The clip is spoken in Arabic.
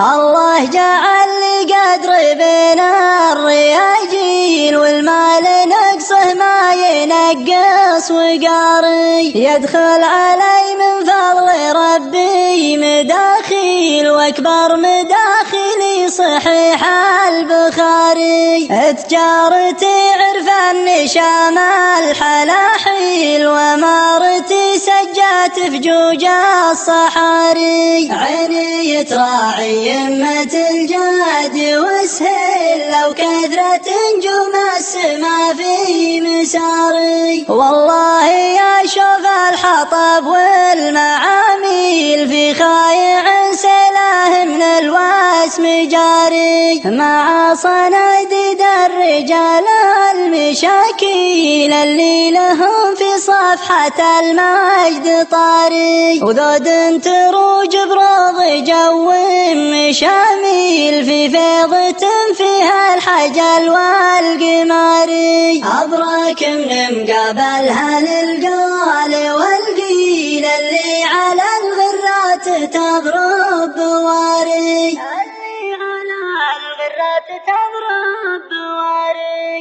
الله جعل لي قدر بين الرياجيل والمال نقصه ما ينقص وقاري، يدخل علي من فضل ربي مداخيل واكبر مداخلي صحيح البخاري، تجارتي عرفان شام الحلاحيل ومارتي سجات فجوج الصحاري، عيني تراعي يمة الجاد وسهل لو كثرة نجوم السما في مساري، والله يا شوف الحطب والمعاميل في خايع سلاه من الواسم جاري، مع صناديد الرجال المشاكيل اللي لهم في صفحة المجد طاري، وذود تروج بروض جو مشاميل في فيضة فيها الحجل والقماري، أبرك من مقابلها للقال والقيل اللي على الغرات تضرب بواري، اللي على الغرات تضرب بواري.